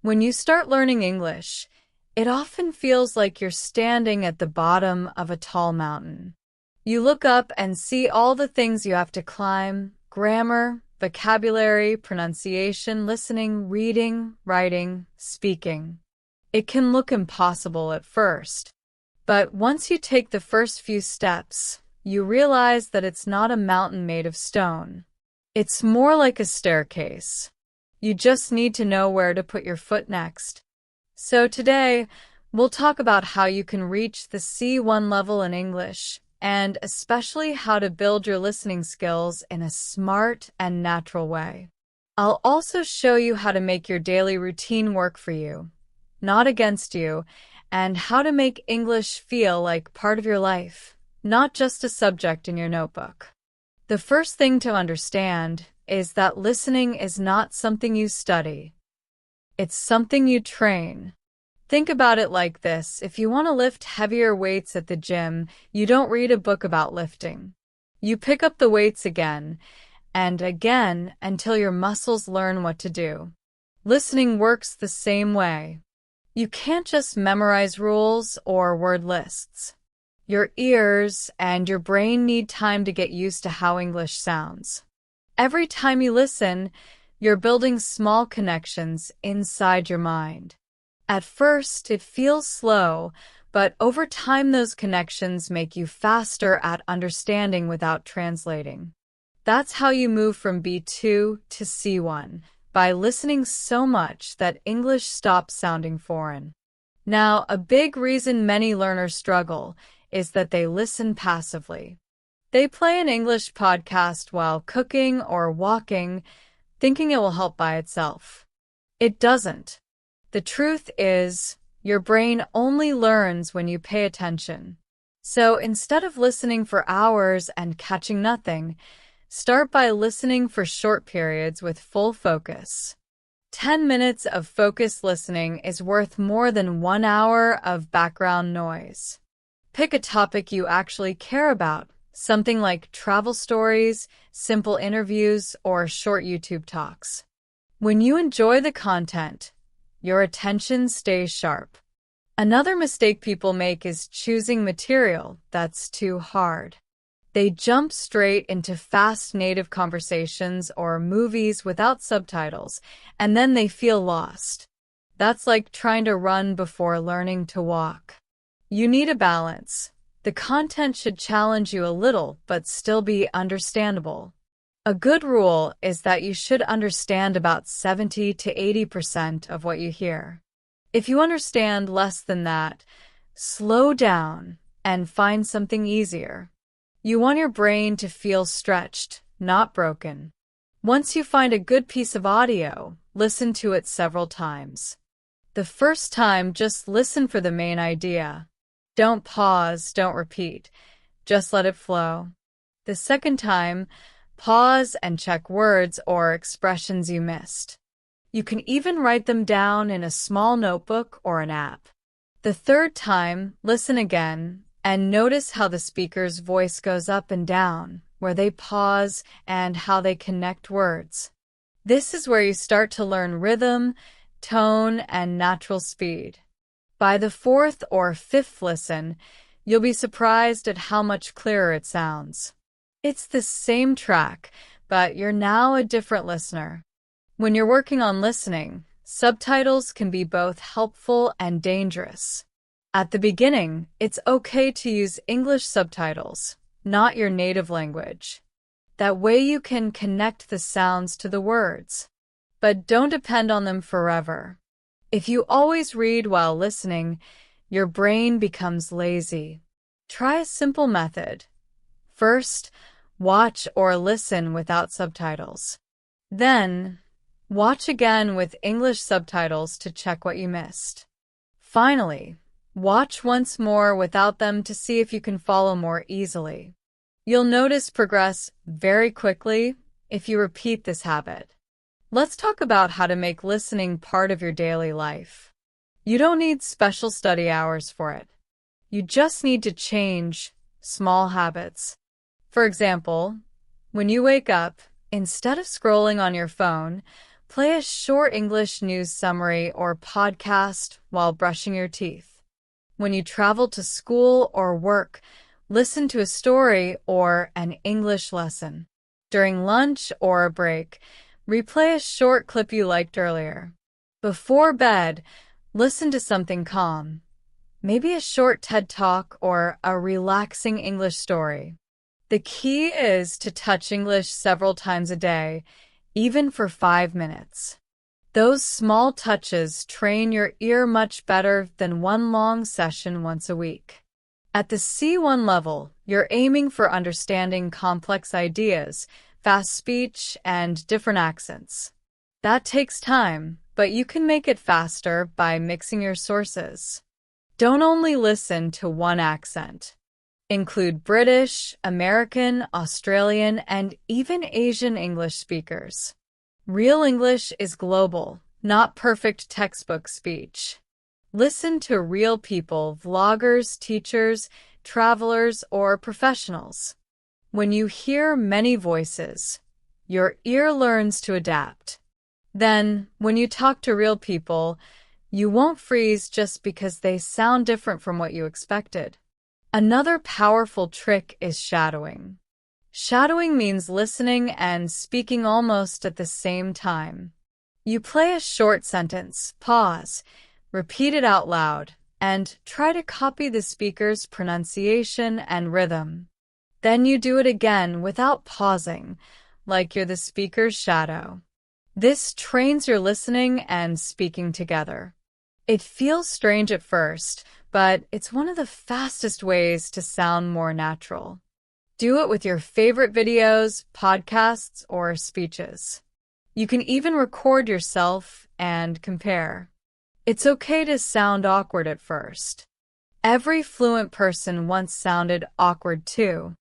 When you start learning English, it often feels like you're standing at the bottom of a tall mountain. You look up and see all the things you have to climb: grammar, vocabulary, pronunciation, listening, reading, writing, speaking. It can look impossible at first, but once you take the first few steps, you realize that it's not a mountain made of stone. It's more like a staircase. You just need to know where to put your foot next. So today, we'll talk about how you can reach the C1 level in English, and especially how to build your listening skills in a smart and natural way. I'll also show you how to make your daily routine work for you, not against you, and how to make English feel like part of your life, not just a subject in your notebook. The first thing to understand is that listening is not something you study. It's something you train. Think about it like this: if you want to lift heavier weights at the gym, you don't read a book about lifting. You pick up the weights again and again until your muscles learn what to do. Listening works the same way. You can't just memorize rules or word lists. Your ears and your brain need time to get used to how English sounds. Every time you listen, you're building small connections inside your mind. At first, it feels slow, but over time those connections make you faster at understanding without translating. That's how you move from B2 to C1, by listening so much that English stops sounding foreign. Now, a big reason many learners struggle is that they listen passively. They play an English podcast while cooking or walking, thinking it will help by itself. It doesn't. The truth is, your brain only learns when you pay attention. So instead of listening for hours and catching nothing, start by listening for short periods with full focus. 10 minutes of focused listening is worth more than 1 hour of background noise. Pick a topic you actually care about, something like travel stories, simple interviews, or short YouTube talks. When you enjoy the content, your attention stays sharp. Another mistake people make is choosing material that's too hard. They jump straight into fast native conversations or movies without subtitles, and then they feel lost. That's like trying to run before learning to walk. You need a balance. The content should challenge you a little, but still be understandable. A good rule is that you should understand about 70 to 80% of what you hear. If you understand less than that, slow down and find something easier. You want your brain to feel stretched, not broken. Once you find a good piece of audio, listen to it several times. The first time, just listen for the main idea. Don't pause, don't repeat. Just let it flow. The second time, pause and check words or expressions you missed. You can even write them down in a small notebook or an app. The third time, listen again and notice how the speaker's voice goes up and down, where they pause, and how they connect words. This is where you start to learn rhythm, tone, and natural speed. By the fourth or fifth listen, you'll be surprised at how much clearer it sounds. It's the same track, but you're now a different listener. When you're working on listening, subtitles can be both helpful and dangerous. At the beginning, it's okay to use English subtitles, not your native language. That way you can connect the sounds to the words. But don't depend on them forever. If you always read while listening, your brain becomes lazy. Try a simple method. First, watch or listen without subtitles. Then, watch again with English subtitles to check what you missed. Finally, watch once more without them to see if you can follow more easily. You'll notice progress very quickly if you repeat this habit. Let's talk about how to make listening part of your daily life. You don't need special study hours for it. You just need to change small habits. For example, when you wake up, instead of scrolling on your phone, Play a short English news summary or podcast while brushing your teeth. When you travel to school or work, listen to a story or an English lesson. During lunch or a break, replay a short clip you liked earlier. Before bed, listen to something calm, maybe a short TED Talk or a relaxing English story. The key is to touch English several times a day, even for 5 minutes. Those small touches train your ear much better than one long session once a week. At the C1 level, you're aiming for understanding complex ideas, fast speech, and different accents. That takes time, but you can make it faster by mixing your sources. Don't only listen to one accent. Include British, American, Australian, and even Asian English speakers. Real English is global, not perfect textbook speech. Listen to real people, vloggers, teachers, travelers, or professionals. When you hear many voices, your ear learns to adapt. Then, when you talk to real people, you won't freeze just because they sound different from what you expected. Another powerful trick is shadowing. Shadowing means listening and speaking almost at the same time. You play a short sentence, pause, repeat it out loud, and try to copy the speaker's pronunciation and rhythm. Then you do it again without pausing, like you're the speaker's shadow. This trains your listening and speaking together. It feels strange at first, but it's one of the fastest ways to sound more natural. Do it with your favorite videos, podcasts, or speeches. You can even record yourself and compare. It's okay to sound awkward at first. Every fluent person once sounded awkward too.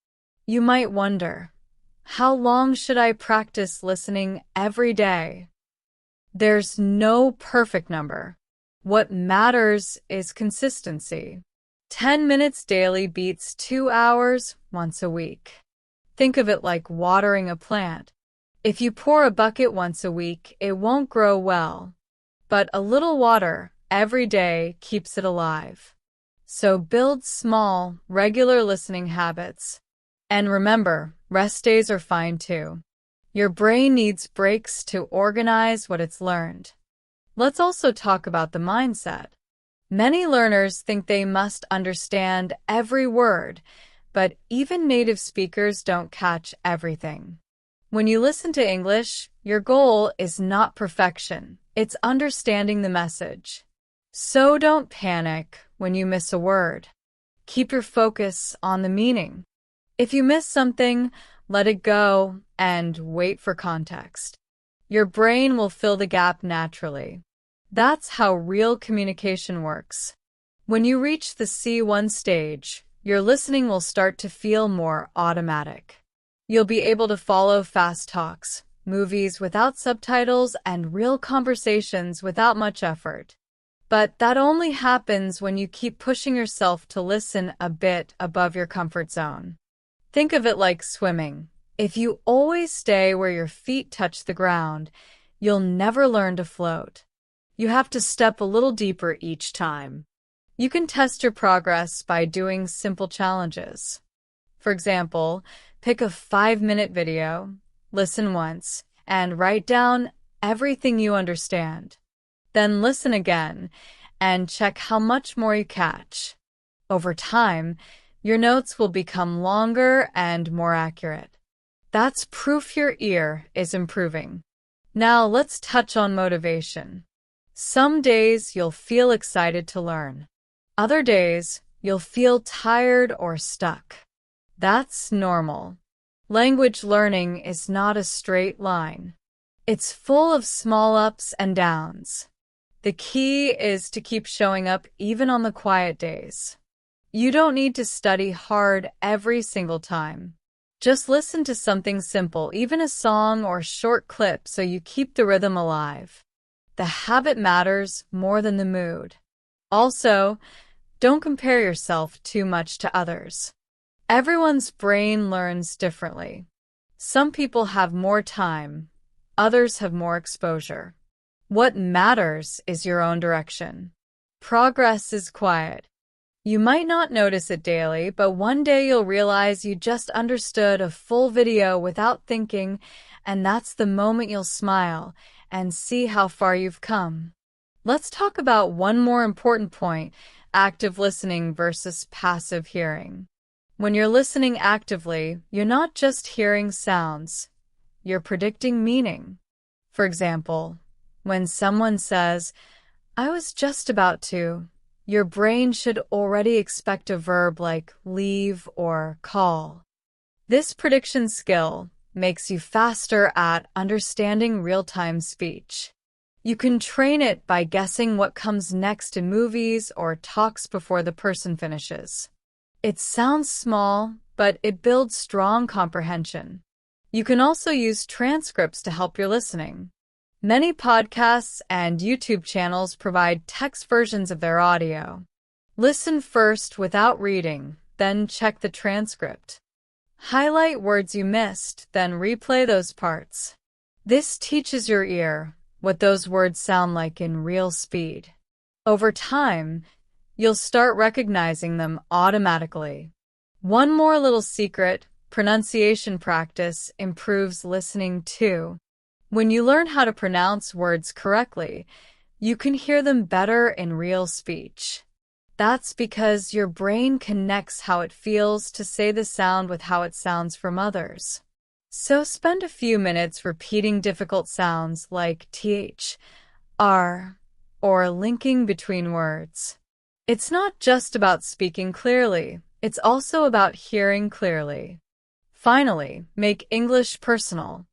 You might wonder, how long should I practice listening every day? There's no perfect number. What matters is consistency. 10 minutes daily beats 2 hours once a week. Think of it like watering a plant. If you pour a bucket once a week, it won't grow well. But a little water every day keeps it alive. So build small, regular listening habits. And remember, rest days are fine too. Your brain needs breaks to organize what it's learned. Let's also talk about the mindset. Many learners think they must understand every word, but even native speakers don't catch everything. When you listen to English, your goal is not perfection, it's understanding the message. So don't panic when you miss a word. Keep your focus on the meaning. If you miss something, let it go and wait for context. Your brain will fill the gap naturally. That's how real communication works. When you reach the C1 stage, your listening will start to feel more automatic. You'll be able to follow fast talks, movies without subtitles, and real conversations without much effort. But that only happens when you keep pushing yourself to listen a bit above your comfort zone. Think of it like swimming. If you always stay where your feet touch the ground, you'll never learn to float. You have to step a little deeper each time. You can test your progress by doing simple challenges. For example, pick a 5-minute video, listen once, and write down everything you understand. Then listen again and check how much more you catch. Over time, your notes will become longer and more accurate. That's proof your ear is improving. Now let's touch on motivation. Some days you'll feel excited to learn. Other days you'll feel tired or stuck. That's normal. Language learning is not a straight line. It's full of small ups and downs. The key is to keep showing up even on the quiet days. You don't need to study hard every single time. Just listen to something simple, even a song or short clip, so you keep the rhythm alive. The habit matters more than the mood. Also, don't compare yourself too much to others. Everyone's brain learns differently. Some people have more time, others have more exposure. What matters is your own direction. Progress is quiet. You might not notice it daily, but one day you'll realize you just understood a full video without thinking, and that's the moment you'll smile and see how far you've come. Let's talk about one more important point: active listening versus passive hearing. When you're listening actively, you're not just hearing sounds, you're predicting meaning. For example, when someone says, "I was just about to," your brain should already expect a verb like leave or call. This prediction skill makes you faster at understanding real-time speech. You can train it by guessing what comes next in movies or talks before the person finishes. It sounds small, but it builds strong comprehension. You can also use transcripts to help your listening. Many podcasts and YouTube channels provide text versions of their audio. Listen first without reading, then check the transcript. Highlight words you missed, then replay those parts. This teaches your ear what those words sound like in real speed. Over time, you'll start recognizing them automatically. One more little secret: pronunciation practice improves listening too. When you learn how to pronounce words correctly, you can hear them better in real speech. That's because your brain connects how it feels to say the sound with how it sounds from others. So spend a few minutes repeating difficult sounds like th, r, or linking between words. It's not just about speaking clearly, it's also about hearing clearly. Finally, make English personal.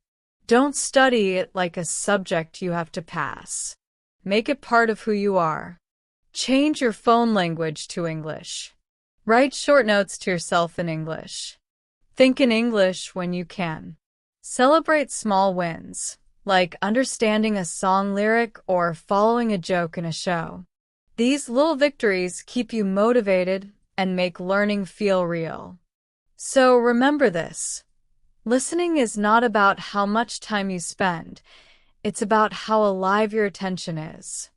Don't study it like a subject you have to pass. Make it part of who you are. Change your phone language to English. Write short notes to yourself in English. Think in English when you can. Celebrate small wins, like understanding a song lyric or following a joke in a show. These little victories keep you motivated and make learning feel real. So remember this: listening is not about how much time you spend, it's about how alive your attention is.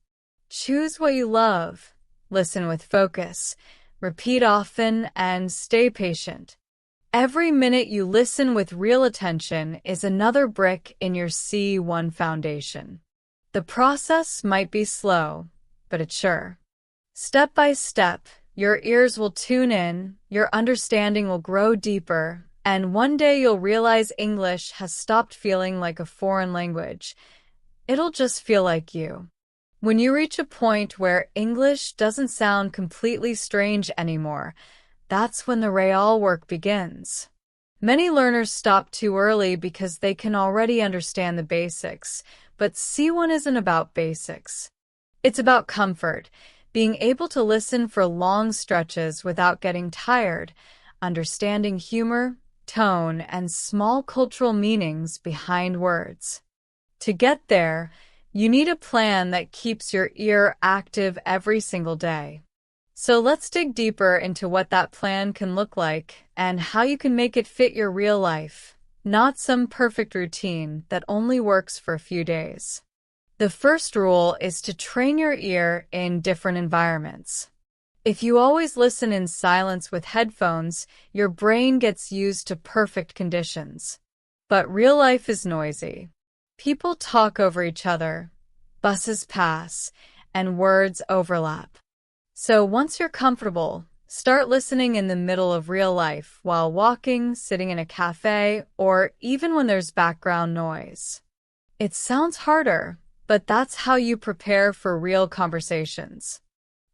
Choose what you love, listen with focus, repeat often, and stay patient. Every minute you listen with real attention is another brick in your C1 foundation. The process might be slow, but it's sure. Step by step, your ears will tune in, your understanding will grow deeper, and one day you'll realize English has stopped feeling like a foreign language. It'll just feel like you. When you reach a point where English doesn't sound completely strange anymore, that's when the real work begins. Many learners stop too early because they can already understand the basics, but C1 isn't about basics. It's about comfort, being able to listen for long stretches without getting tired, understanding humor, tone, and small cultural meanings behind words. To get there, you need a plan that keeps your ear active every single day. So let's dig deeper into what that plan can look like and how you can make it fit your real life, not some perfect routine that only works for a few days. The first rule is to train your ear in different environments. If you always listen in silence with headphones, your brain gets used to perfect conditions. But real life is noisy. People talk over each other, buses pass, and words overlap. So once you're comfortable, start listening in the middle of real life while walking, sitting in a cafe, or even when there's background noise. It sounds harder, but that's how you prepare for real conversations.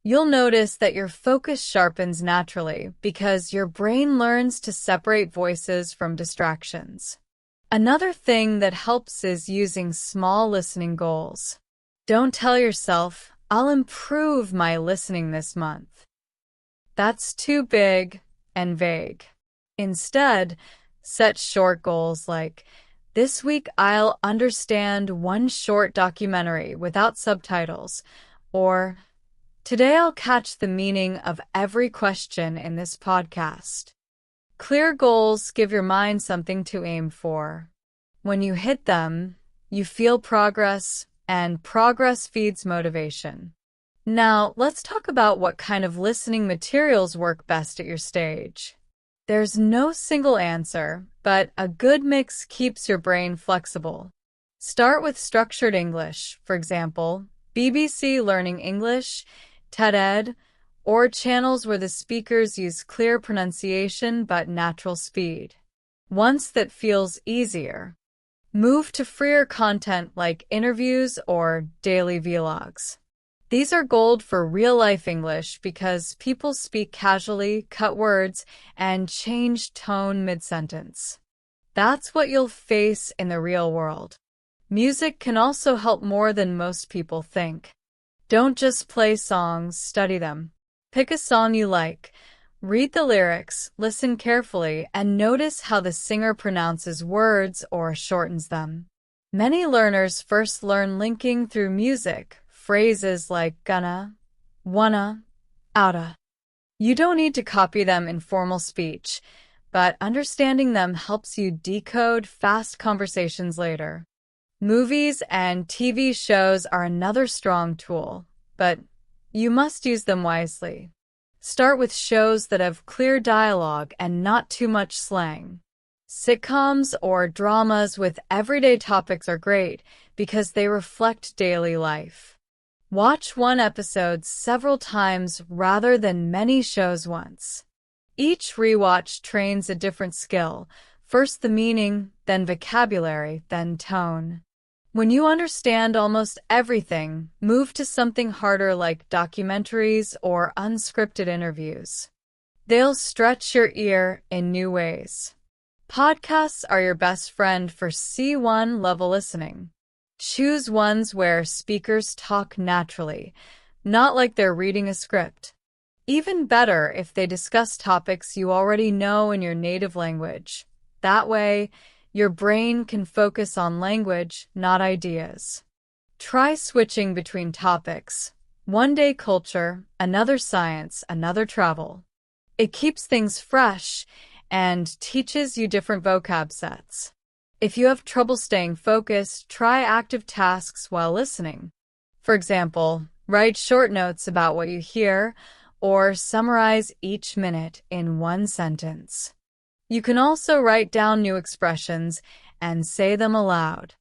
You'll notice that your focus sharpens naturally because your brain learns to separate voices from distractions. Another thing that helps is using small listening goals. Don't tell yourself, "I'll improve my listening this month." That's too big and vague. Instead, set short goals like, "This week I'll understand one short documentary without subtitles," or "Today I'll catch the meaning of every question in this podcast." Clear goals give your mind something to aim for. When you hit them, you feel progress, and progress feeds motivation. Now, let's talk about what kind of listening materials work best at your stage. There's no single answer, but a good mix keeps your brain flexible. Start with structured English, for example, BBC Learning English, TED-Ed, or channels where the speakers use clear pronunciation but natural speed. Once that feels easier, move to freer content like interviews or daily vlogs. These are gold for real-life English because people speak casually, cut words, and change tone mid-sentence. That's what you'll face in the real world. Music can also help more than most people think. Don't just play songs, study them. Pick a song you like, read the lyrics, listen carefully, and notice how the singer pronounces words or shortens them. Many learners first learn linking through music, phrases like gonna, wanna, oughta. You don't need to copy them in formal speech, but understanding them helps you decode fast conversations later. Movies and TV shows are another strong tool, but you must use them wisely. Start with shows that have clear dialogue and not too much slang. Sitcoms or dramas with everyday topics are great because they reflect daily life. Watch one episode several times rather than many shows once. Each rewatch trains a different skill, first the meaning, then vocabulary, then tone. When you understand almost everything, move to something harder like documentaries or unscripted interviews. They'll stretch your ear in new ways. Podcasts are your best friend for C1 level listening. Choose ones where speakers talk naturally, not like they're reading a script. Even better if they discuss topics you already know in your native language. That way, your brain can focus on language, not ideas. Try switching between topics. One day culture, another science, another travel. It keeps things fresh and teaches you different vocab sets. If you have trouble staying focused, try active tasks while listening. For example, write short notes about what you hear or summarize each minute in one sentence. You can also write down new expressions and say them aloud.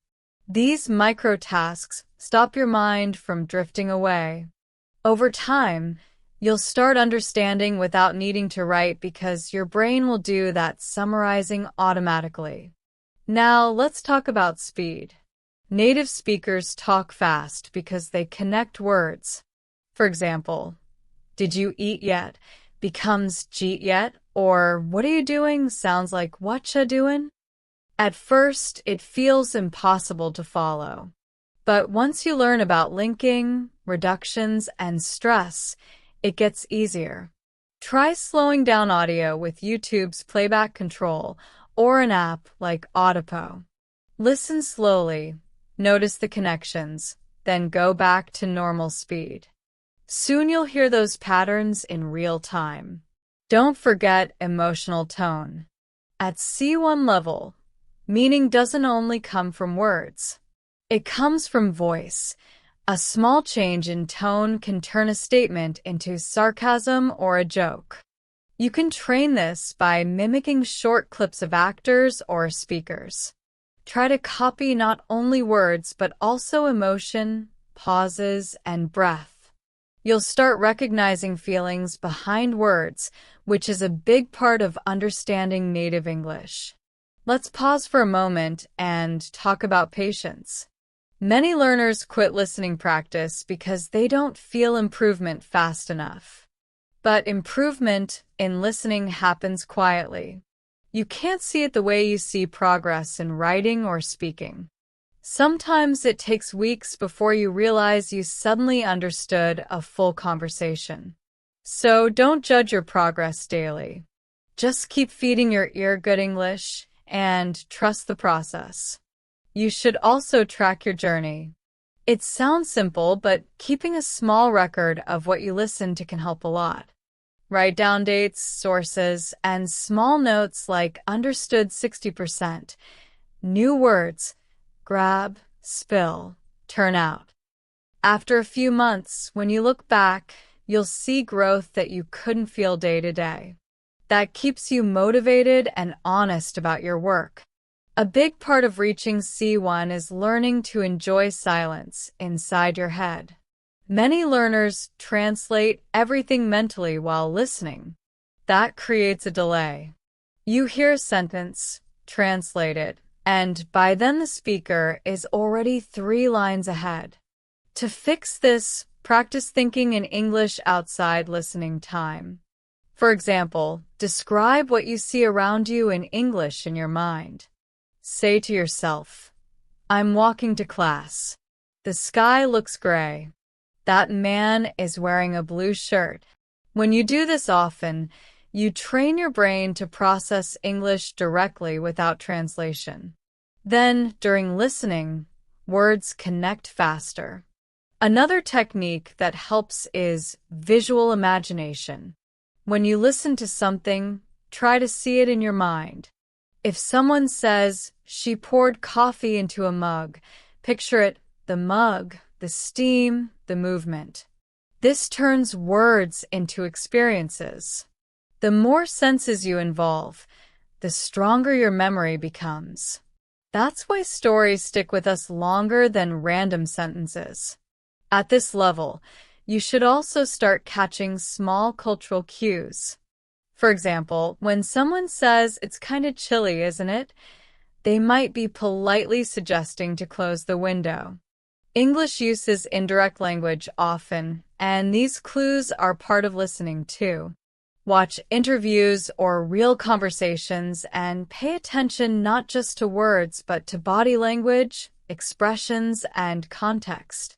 These micro tasks stop your mind from drifting away. Over time, you'll start understanding without needing to write because your brain will do that summarizing automatically. Now, let's talk about speed. Native speakers talk fast because they connect words. For example, did you eat yet becomes jeet yet, or what are you doing sounds like whatcha doing? At first, it feels impossible to follow. But once you learn about linking, reductions, and stress, it gets easier. Try slowing down audio with YouTube's playback control or an app like Audipo. Listen slowly, notice the connections, then go back to normal speed. Soon you'll hear those patterns in real time. Don't forget emotional tone. At C1 level, meaning doesn't only come from words. It comes from voice. A small change in tone can turn a statement into sarcasm or a joke. You can train this by mimicking short clips of actors or speakers. Try to copy not only words but also emotion, pauses, and breath. You'll start recognizing feelings behind words, which is a big part of understanding native English. Let's pause for a moment and talk about patience. Many learners quit listening practice because they don't feel improvement fast enough. But improvement in listening happens quietly. You can't see it the way you see progress in writing or speaking. Sometimes it takes weeks before you realize you suddenly understood a full conversation. So don't judge your progress daily. Just keep feeding your ear good English and trust the process. You should also track your journey. It sounds simple, but keeping a small record of what you listen to can help a lot. Write down dates, sources, and small notes like understood 60%, new words, grab, spill, turn out. After a few months, when you look back, you'll see growth that you couldn't feel day to day. That keeps you motivated and honest about your work. A big part of reaching C1 is learning to enjoy silence inside your head. Many learners translate everything mentally while listening. That creates a delay. You hear a sentence, translate it, and by then the speaker is already 3 lines ahead. To fix this, practice thinking in English outside listening time. For example, describe what you see around you in English in your mind. Say to yourself, I'm walking to class. The sky looks gray. That man is wearing a blue shirt. When you do this often, you train your brain to process English directly without translation. Then, during listening, words connect faster. Another technique that helps is visual imagination. When you listen to something, try to see it in your mind. If someone says, she poured coffee into a mug, picture it, the mug, the steam, the movement. This turns words into experiences. The more senses you involve, the stronger your memory becomes. That's why stories stick with us longer than random sentences. At this level, you should also start catching small cultural cues. For example, when someone says, it's kind of chilly, isn't it? They might be politely suggesting to close the window. English uses indirect language often, and these clues are part of listening too. Watch interviews or real conversations and pay attention not just to words but to body language, expressions, and context.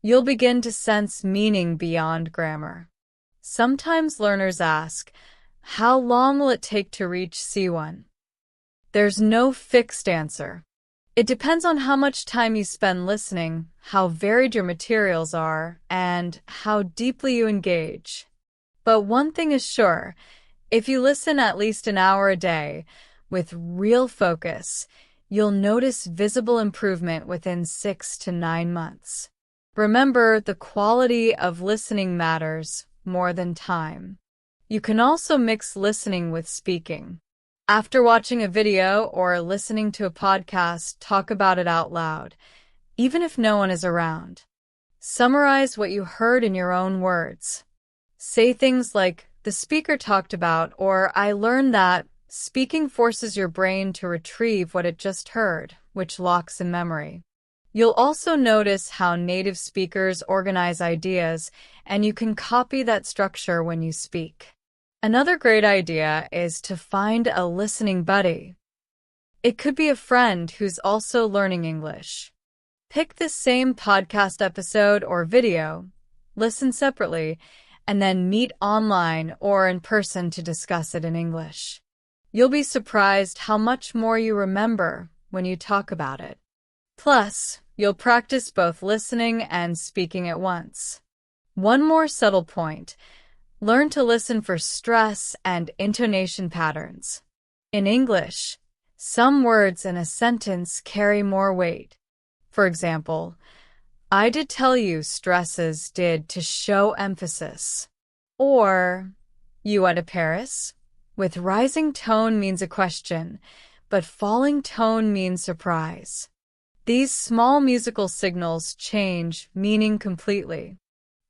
You'll begin to sense meaning beyond grammar. Sometimes learners ask, how long will it take to reach C1? There's no fixed answer. It depends on how much time you spend listening, how varied your materials are, and how deeply you engage. But one thing is sure, if you listen at least an hour a day, with real focus, you'll notice visible improvement within 6 to 9 months. Remember, the quality of listening matters more than time. You can also mix listening with speaking. After watching a video or listening to a podcast, talk about it out loud, even if no one is around. Summarize what you heard in your own words. Say things like, the speaker talked about, or I learned that. Speaking forces your brain to retrieve what it just heard, which locks in memory. You'll also notice how native speakers organize ideas, and you can copy that structure when you speak. Another great idea is to find a listening buddy. It could be a friend who's also learning English. Pick the same podcast episode or video, listen separately, and then meet online or in person to discuss it in English. You'll be surprised how much more you remember when you talk about it. Plus, you'll practice both listening and speaking at once. One more subtle point. Learn to listen for stress and intonation patterns. In English, some words in a sentence carry more weight. For example, I did tell you stresses did to show emphasis. Or, you went to Paris? With rising tone means a question, but falling tone means surprise. These small musical signals change meaning completely.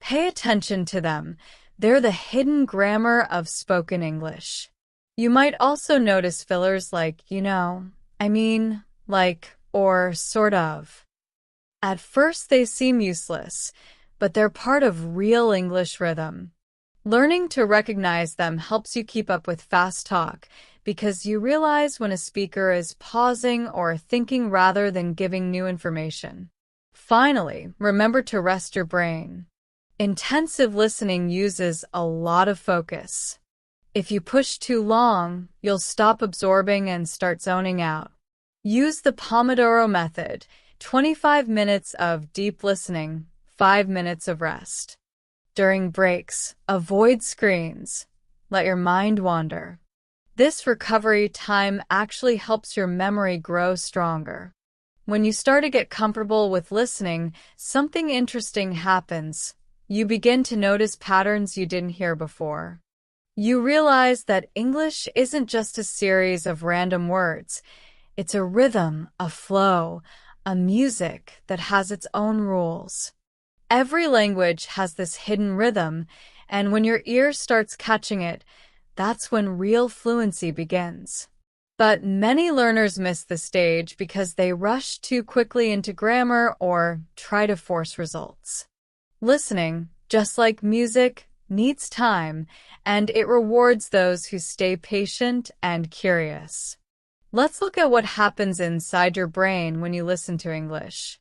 Pay attention to them. They're the hidden grammar of spoken English. You might also notice fillers like, I mean, like, or sort of. At first they seem useless, but they're part of real English rhythm. Learning to recognize them helps you keep up with fast talk because you realize when a speaker is pausing or thinking rather than giving new information. Finally, remember to rest your brain. Intensive listening uses a lot of focus. If you push too long, you'll stop absorbing and start zoning out. Use the Pomodoro method, 25 minutes of deep listening, 5 minutes of rest. During breaks, avoid screens. Let your mind wander. This recovery time actually helps your memory grow stronger. When you start to get comfortable with listening, something interesting happens. You begin to notice patterns you didn't hear before. You realize that English isn't just a series of random words. It's a rhythm, a flow, a music that has its own rules. Every language has this hidden rhythm, and when your ear starts catching it, that's when real fluency begins. But many learners miss the stage because they rush too quickly into grammar or try to force results. Listening, just like music, needs time, and it rewards those who stay patient and curious. Let's look at what happens inside your brain when you listen to English.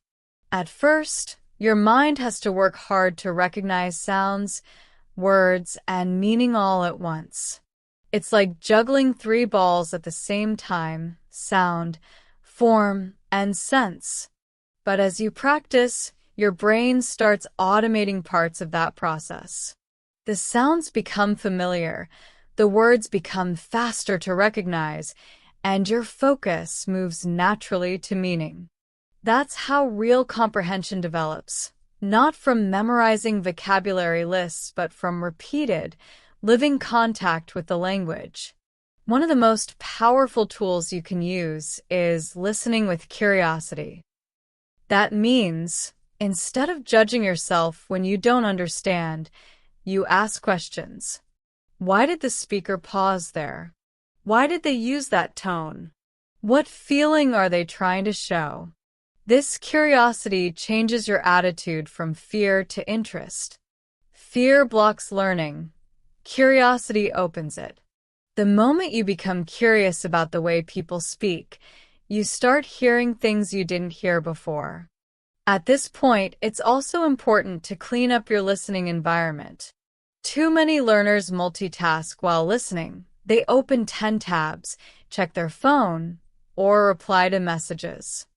At first, your mind has to work hard to recognize sounds, words, and meaning all at once. It's like juggling three balls at the same time: sound, form, and sense. But as you practice, your brain starts automating parts of that process. The sounds become familiar, the words become faster to recognize, and your focus moves naturally to meaning. That's how real comprehension develops, not from memorizing vocabulary lists, but from repeated, living contact with the language. One of the most powerful tools you can use is listening with curiosity. That means, instead of judging yourself when you don't understand, you ask questions. Why did the speaker pause there? Why did they use that tone? What feeling are they trying to show? This curiosity changes your attitude from fear to interest. Fear blocks learning. Curiosity opens it. The moment you become curious about the way people speak, you start hearing things you didn't hear before. At this point, it's also important to clean up your listening environment. Too many learners multitask while listening. They open 10 tabs, check their phone, or reply to messages.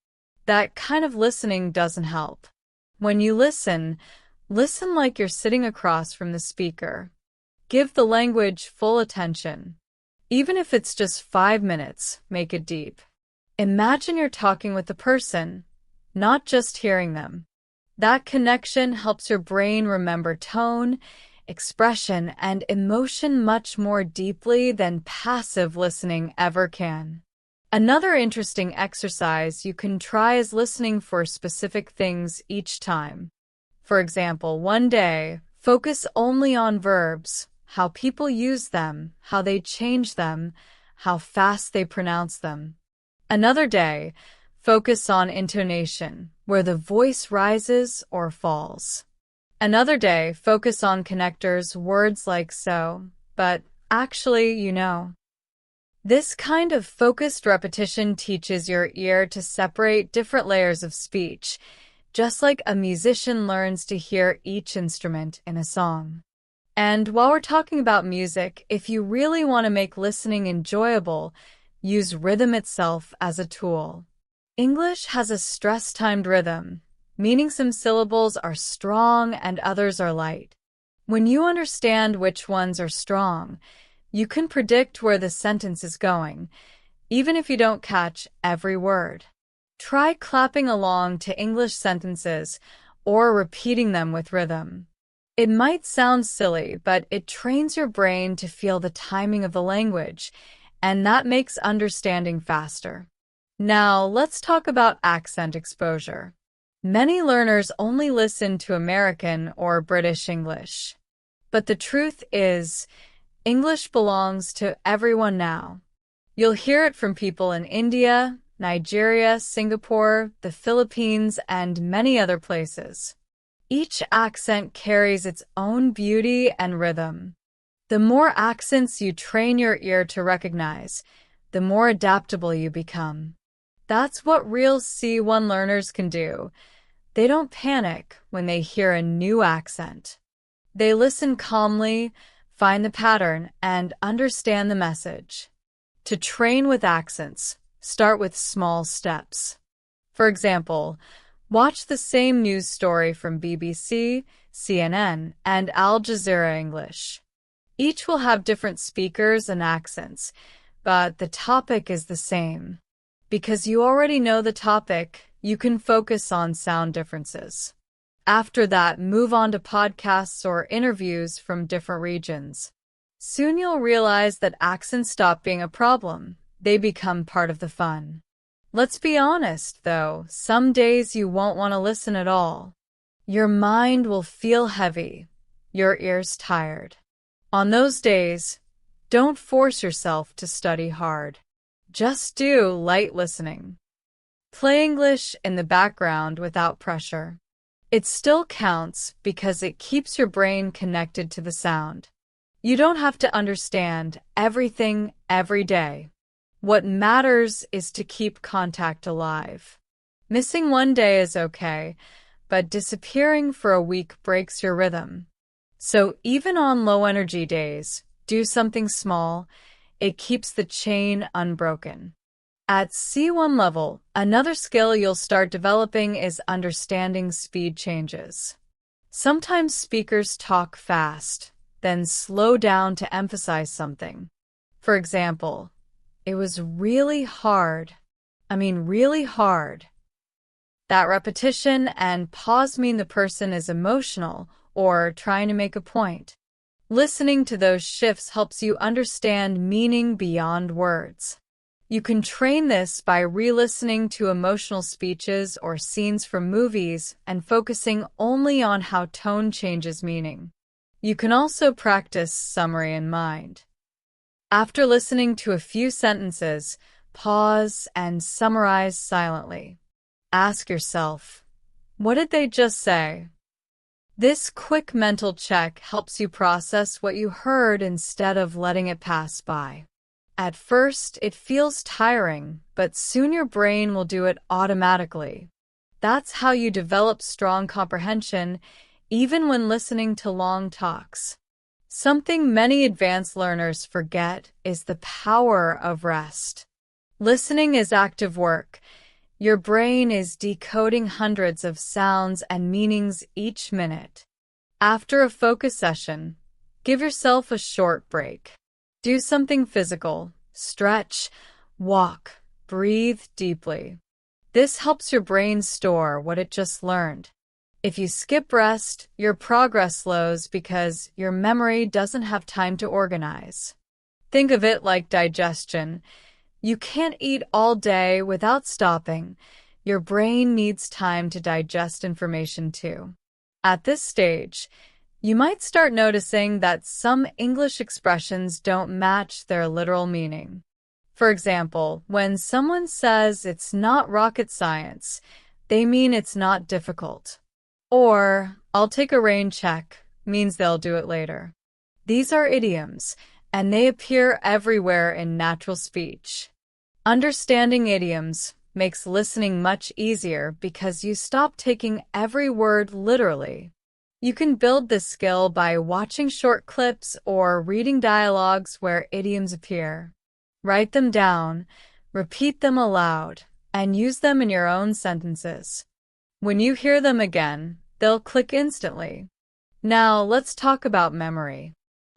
That kind of listening doesn't help. When you listen like you're sitting across from the speaker. Give the language full attention. Even if it's just 5 minutes, make it deep. Imagine you're talking with the person, not just hearing them. That connection helps your brain remember tone, expression, and emotion much more deeply than passive listening ever can. Another interesting exercise you can try is listening for specific things each time. For example, one day, focus only on verbs, how people use them, how they change them, how fast they pronounce them. Another day, focus on intonation, where the voice rises or falls. Another day, focus on connectors, words like so, but actually, you know. This kind of focused repetition teaches your ear to separate different layers of speech, just like a musician learns to hear each instrument in a song. And while we're talking about music, if you really want to make listening enjoyable, use rhythm itself as a tool. English has a stress-timed rhythm, meaning some syllables are strong and others are light. When you understand which ones are strong, you can predict where the sentence is going, even if you don't catch every word. Try clapping along to English sentences or repeating them with rhythm. It might sound silly, but it trains your brain to feel the timing of the language, and that makes understanding faster. Now, let's talk about accent exposure. Many learners only listen to American or British English. But the truth is, English belongs to everyone now. You'll hear it from people in India, Nigeria, Singapore, the Philippines, and many other places. Each accent carries its own beauty and rhythm. The more accents you train your ear to recognize, the more adaptable you become. That's what real C1 learners can do. They don't panic when they hear a new accent. They listen calmly, find the pattern, and understand the message. To train with accents, start with small steps. For example, watch the same news story from BBC, CNN, and Al Jazeera English. Each will have different speakers and accents, but the topic is the same. Because you already know the topic, you can focus on sound differences. After that, move on to podcasts or interviews from different regions. Soon you'll realize that accents stop being a problem. They become part of the fun. Let's be honest, though, some days you won't want to listen at all. Your mind will feel heavy, your ears tired. On those days, don't force yourself to study hard. Just do light listening. Play English in the background without pressure. It still counts because it keeps your brain connected to the sound. You don't have to understand everything every day. What matters is to keep contact alive. Missing one day is okay, but disappearing for a week breaks your rhythm. So even on low-energy days, do something small. It keeps the chain unbroken. At C1 level, another skill you'll start developing is understanding speed changes. Sometimes speakers talk fast, then slow down to emphasize something. For example, it was really hard. Really hard. That repetition and pause mean the person is emotional or trying to make a point. Listening to those shifts helps you understand meaning beyond words. You can train this by re-listening to emotional speeches or scenes from movies and focusing only on how tone changes meaning. You can also practice summary in mind. After listening to a few sentences, pause and summarize silently. Ask yourself, what did they just say? This quick mental check helps you process what you heard instead of letting it pass by. At first, it feels tiring, but soon your brain will do it automatically. That's how you develop strong comprehension, even when listening to long talks. Something many advanced learners forget is the power of rest. Listening is active work. Your brain is decoding hundreds of sounds and meanings each minute. After a focus session, give yourself a short break. Do something physical, stretch, walk, breathe deeply. This helps your brain store what it just learned. If you skip rest, your progress slows because your memory doesn't have time to organize. Think of it like digestion. You can't eat all day without stopping. Your brain needs time to digest information too. At this stage, you might start noticing that some English expressions don't match their literal meaning. For example, when someone says it's not rocket science, they mean it's not difficult. Or, I'll take a rain check, means they'll do it later. These are idioms, and they appear everywhere in natural speech. Understanding idioms makes listening much easier because you stop taking every word literally. You can build this skill by watching short clips or reading dialogues where idioms appear. Write them down, repeat them aloud, and use them in your own sentences. When you hear them again, they'll click instantly. Now, let's talk about memory.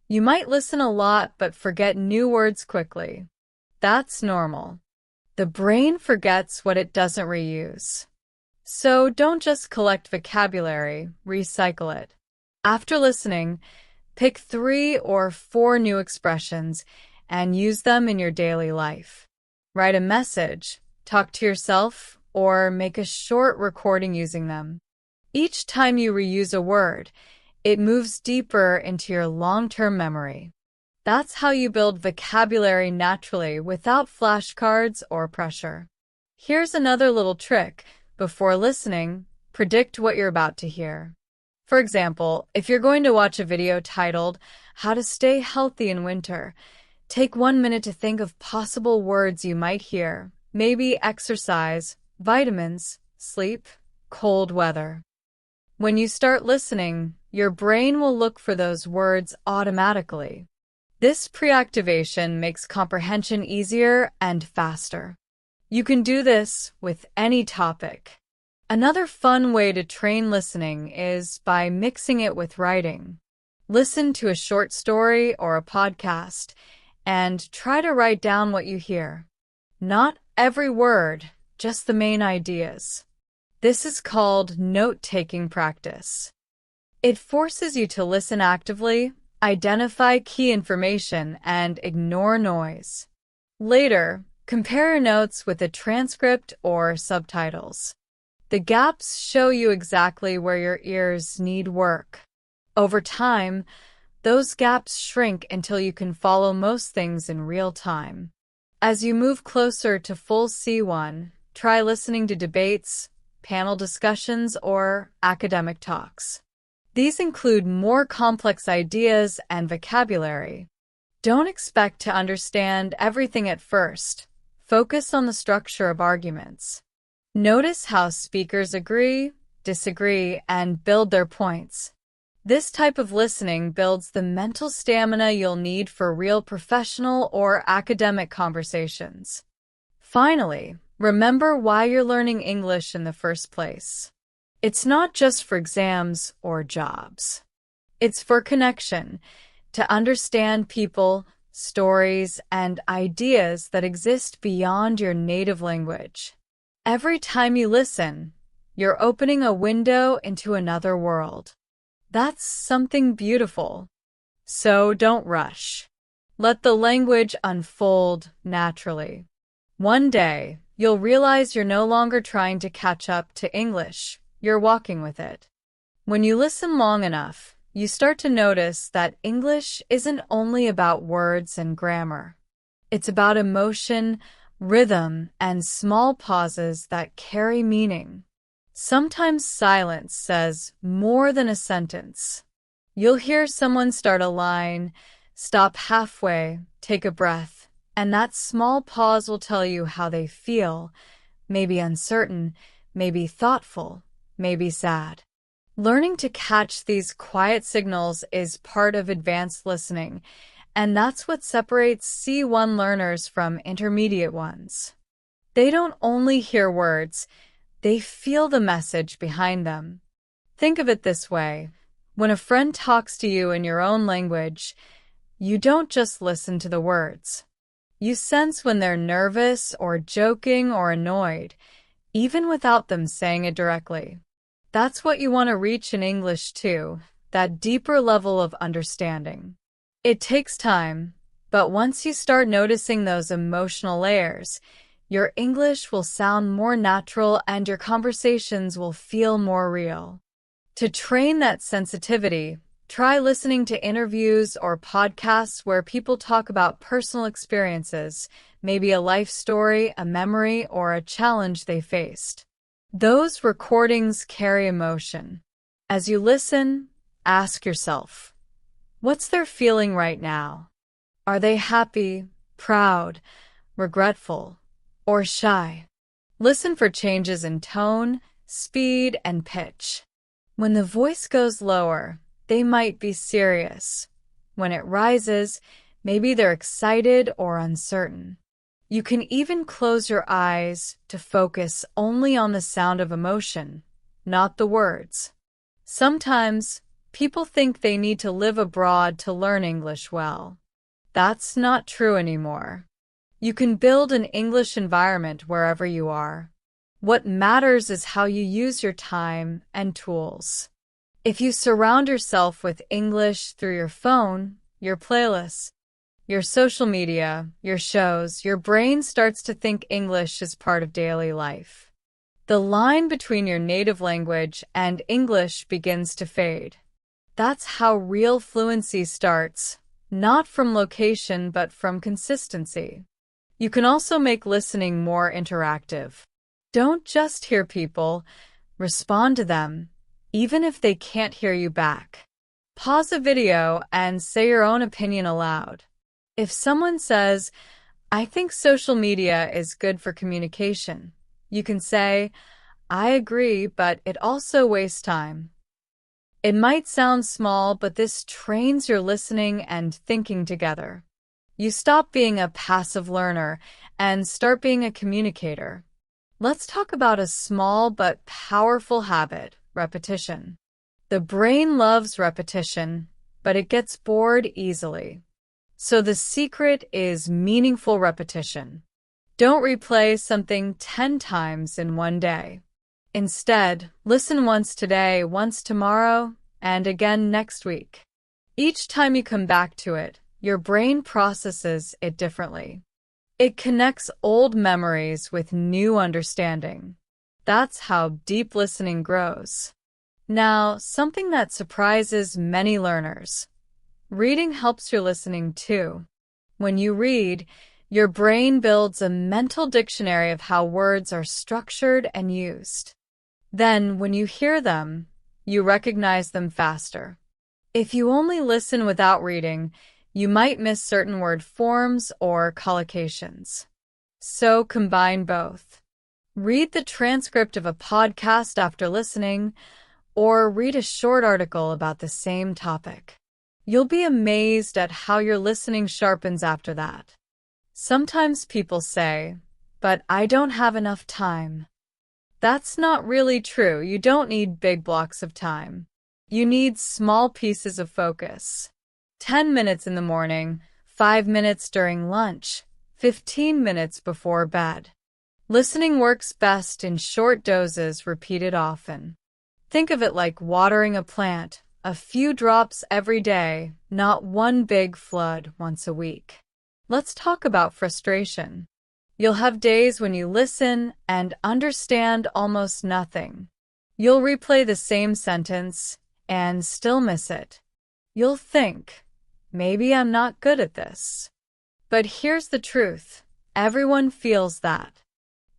You might listen a lot but forget new words quickly. That's normal. The brain forgets what it doesn't reuse. So don't just collect vocabulary, recycle it. After listening, pick 3 or 4 new expressions and use them in your daily life. Write a message, talk to yourself, or make a short recording using them. Each time you reuse a word, it moves deeper into your long-term memory. That's how you build vocabulary naturally without flashcards or pressure. Here's another little trick. Before listening, predict what you're about to hear. For example, if you're going to watch a video titled, How to Stay Healthy in Winter, take 1 minute to think of possible words you might hear. Maybe exercise, vitamins, sleep, cold weather. When you start listening, your brain will look for those words automatically. This pre-activation makes comprehension easier and faster. You can do this with any topic. Another fun way to train listening is by mixing it with writing. Listen to a short story or a podcast and try to write down what you hear. Not every word, just the main ideas. This is called note-taking practice. It forces you to listen actively, identify key information, and ignore noise. Later, compare your notes with a transcript or subtitles. The gaps show you exactly where your ears need work. Over time, those gaps shrink until you can follow most things in real time. As you move closer to full C1, try listening to debates, panel discussions, or academic talks. These include more complex ideas and vocabulary. Don't expect to understand everything at first. Focus on the structure of arguments. Notice how speakers agree, disagree, and build their points. This type of listening builds the mental stamina you'll need for real professional or academic conversations. Finally, remember why you're learning English in the first place. It's not just for exams or jobs. It's for connection, to understand people, stories, and ideas that exist beyond your native language. Every time you listen, you're opening a window into another world. That's something beautiful. So don't rush. Let the language unfold naturally. One day, you'll realize you're no longer trying to catch up to English. You're walking with it. When you listen long enough, you start to notice that English isn't only about words and grammar. It's about emotion, rhythm, and small pauses that carry meaning. Sometimes silence says more than a sentence. You'll hear someone start a line, stop halfway, take a breath, and that small pause will tell you how they feel, maybe uncertain, maybe thoughtful, maybe sad. Learning to catch these quiet signals is part of advanced listening, and that's what separates C1 learners from intermediate ones. They don't only hear words, they feel the message behind them. Think of it this way. When a friend talks to you in your own language, you don't just listen to the words. You sense when they're nervous or joking or annoyed, even without them saying it directly. That's what you want to reach in English too, that deeper level of understanding. It takes time, but once you start noticing those emotional layers, your English will sound more natural and your conversations will feel more real. To train that sensitivity, try listening to interviews or podcasts where people talk about personal experiences, maybe a life story, a memory, or a challenge they faced. Those recordings carry emotion. As you listen, ask yourself, what's their feeling right now? Are they happy, proud, regretful, or shy? Listen for changes in tone, speed, and pitch. When the voice goes lower, they might be serious. When it rises, maybe they're excited or uncertain. You can even close your eyes to focus only on the sound of emotion, not the words. Sometimes, people think they need to live abroad to learn English well. That's not true anymore. You can build an English environment wherever you are. What matters is how you use your time and tools. If you surround yourself with English through your phone, your playlists, your social media, your shows, your brain starts to think English is part of daily life. The line between your native language and English begins to fade. That's how real fluency starts, not from location but from consistency. You can also make listening more interactive. Don't just hear people, respond to them, even if they can't hear you back. Pause a video and say your own opinion aloud. If someone says, "I think social media is good for communication," you can say, "I agree, but it also wastes time." It might sound small, but this trains your listening and thinking together. You stop being a passive learner and start being a communicator. Let's talk about a small but powerful habit, repetition. The brain loves repetition, but it gets bored easily. So the secret is meaningful repetition. Don't replay something 10 times in one day. Instead, listen once today, once tomorrow, and again next week. Each time you come back to it, your brain processes it differently. It connects old memories with new understanding. That's how deep listening grows. Now, something that surprises many learners. Reading helps your listening too. When you read, your brain builds a mental dictionary of how words are structured and used. Then, when you hear them, you recognize them faster. If you only listen without reading, you might miss certain word forms or collocations. So combine both. Read the transcript of a podcast after listening, or read a short article about the same topic. You'll be amazed at how your listening sharpens after that. Sometimes people say, "But I don't have enough time." That's not really true. You don't need big blocks of time. You need small pieces of focus. 10 minutes in the morning, 5 minutes during lunch, 15 minutes before bed. Listening works best in short doses repeated often. Think of it like watering a plant, a few drops every day, not one big flood once a week. Let's talk about frustration. You'll have days when you listen and understand almost nothing. You'll replay the same sentence and still miss it. You'll think, maybe I'm not good at this. But here's the truth. Everyone feels that.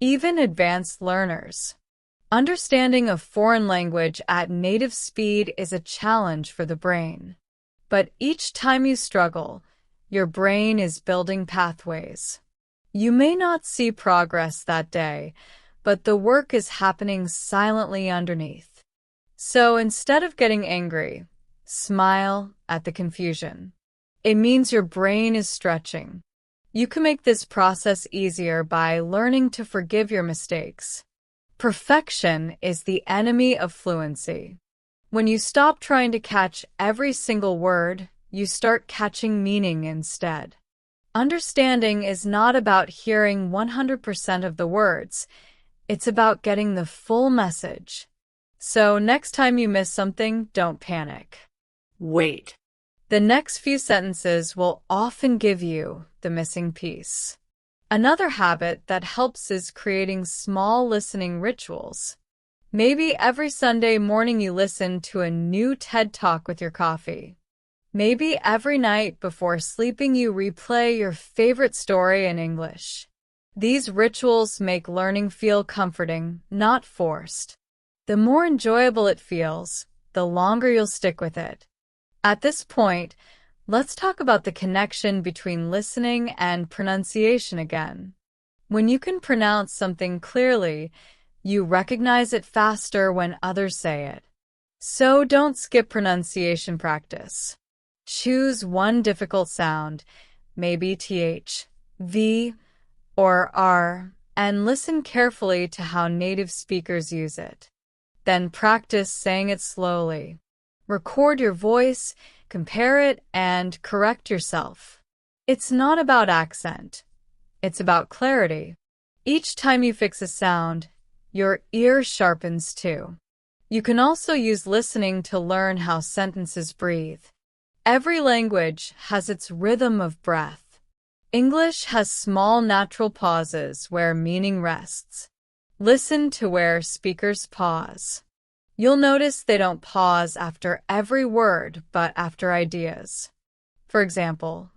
Even advanced learners. Understanding a foreign language at native speed is a challenge for the brain. But each time you struggle, your brain is building pathways. You may not see progress that day, but the work is happening silently underneath. So instead of getting angry, smile at the confusion. It means your brain is stretching. You can make this process easier by learning to forgive your mistakes. Perfection is the enemy of fluency. When you stop trying to catch every single word, you start catching meaning instead. Understanding is not about hearing 100% of the words. It's about getting the full message. So next time you miss something, don't panic. Wait. The next few sentences will often give you the missing piece. Another habit that helps is creating small listening rituals. Maybe every Sunday morning you listen to a new TED Talk with your coffee. Maybe every night before sleeping you replay your favorite story in English. These rituals make learning feel comforting, not forced. The more enjoyable it feels, the longer you'll stick with it. At this point, let's talk about the connection between listening and pronunciation again. When you can pronounce something clearly, you recognize it faster when others say it. So don't skip pronunciation practice. Choose one difficult sound, maybe th, v, or r, and listen carefully to how native speakers use it. Then practice saying it slowly. Record your voice, compare it, and correct yourself. It's not about accent. It's about clarity. Each time you fix a sound, your ear sharpens too. You can also use listening to learn how sentences breathe. Every language has its rhythm of breath. English has small natural pauses where meaning rests. Listen to where speakers pause. You'll notice they don't pause after every word, but after ideas. For example,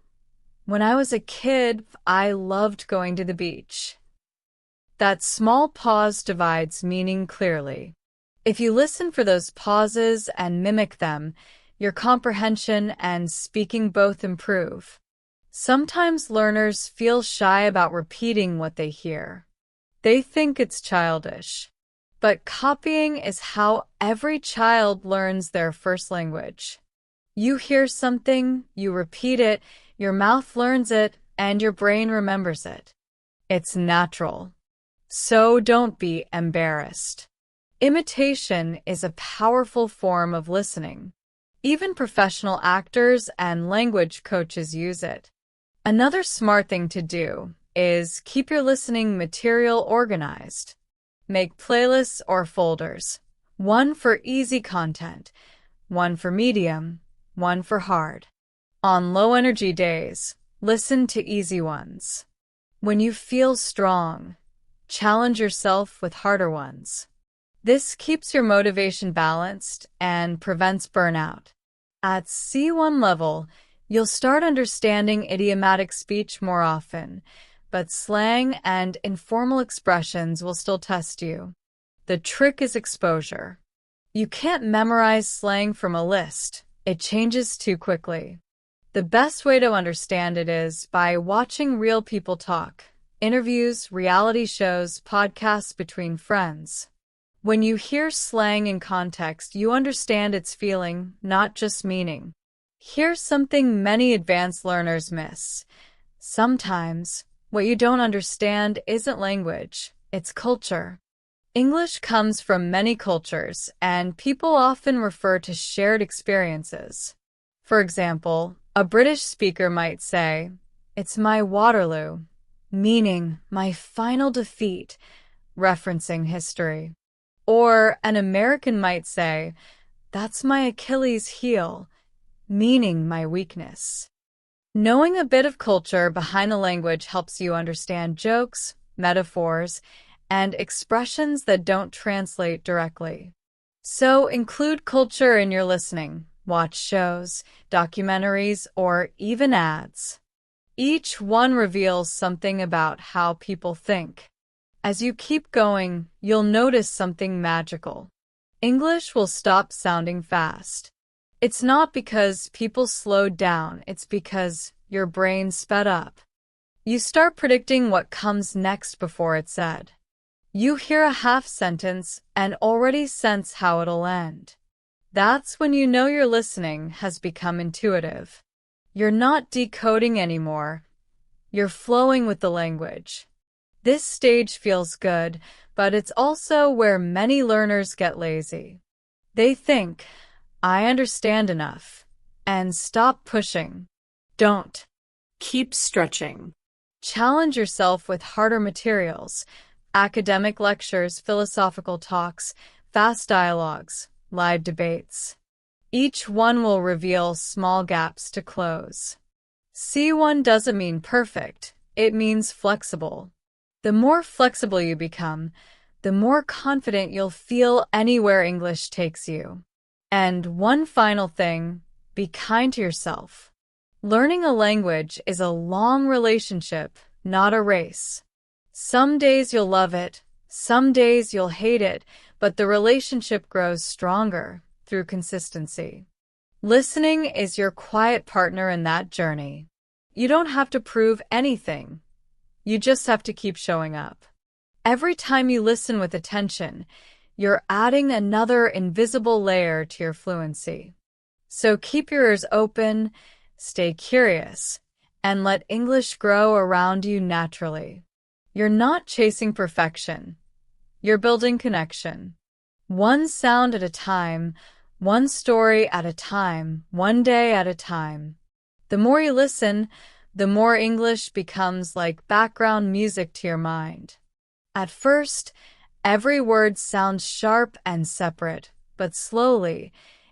when I was a kid, I loved going to the beach. That small pause divides meaning clearly. If you listen for those pauses and mimic them, your comprehension and speaking both improve. Sometimes learners feel shy about repeating what they hear. They think it's childish. But copying is how every child learns their first language. You hear something, you repeat it, your mouth learns it, and your brain remembers it. It's natural. So don't be embarrassed. Imitation is a powerful form of listening. Even professional actors and language coaches use it. Another smart thing to do is keep your listening material organized. Make playlists or folders. One for easy content, one for medium, one for hard. On low-energy days, listen to easy ones. When you feel strong, challenge yourself with harder ones. This keeps your motivation balanced and prevents burnout. At C1 level, you'll start understanding idiomatic speech more often, but slang and informal expressions will still test you. The trick is exposure. You can't memorize slang from a list. It changes too quickly. The best way to understand it is by watching real people talk. Interviews, reality shows, podcasts between friends. When you hear slang in context, you understand its feeling, not just meaning. Here's something many advanced learners miss. Sometimes, what you don't understand isn't language, it's culture. English comes from many cultures, and people often refer to shared experiences. For example, a British speaker might say, "It's my Waterloo," meaning my final defeat, referencing history. Or an American might say, "That's my Achilles heel," meaning my weakness. Knowing a bit of culture behind the language helps you understand jokes, metaphors, and expressions that don't translate directly. So include culture in your listening. Watch shows, documentaries, or even ads. Each one reveals something about how people think. As you keep going, you'll notice something magical. English will stop sounding fast. It's not because people slowed down, it's because your brain sped up. You start predicting what comes next before it's said. You hear a half sentence and already sense how it'll end. That's when you know your listening has become intuitive. You're not decoding anymore. You're flowing with the language. This stage feels good, but it's also where many learners get lazy. They think, "I understand enough," and stop pushing. Don't. Keep stretching. Challenge yourself with harder materials, academic lectures, philosophical talks, fast dialogues, live debates. Each one will reveal small gaps to close. C1 doesn't mean perfect, it means flexible. The more flexible you become, the more confident you'll feel anywhere English takes you. And one final thing, be kind to yourself. Learning a language is a long relationship, not a race. Some days you'll love it, some days you'll hate it, but the relationship grows stronger through consistency. Listening is your quiet partner in that journey. You don't have to prove anything. You just have to keep showing up. Every time you listen with attention, you're adding another invisible layer to your fluency. So keep your ears open, stay curious, and let English grow around you naturally. You're not chasing perfection. You're building connection. One sound at a time, one story at a time, one day at a time. The more you listen, the more English becomes like background music to your mind. At first, every word sounds sharp and separate, but slowly,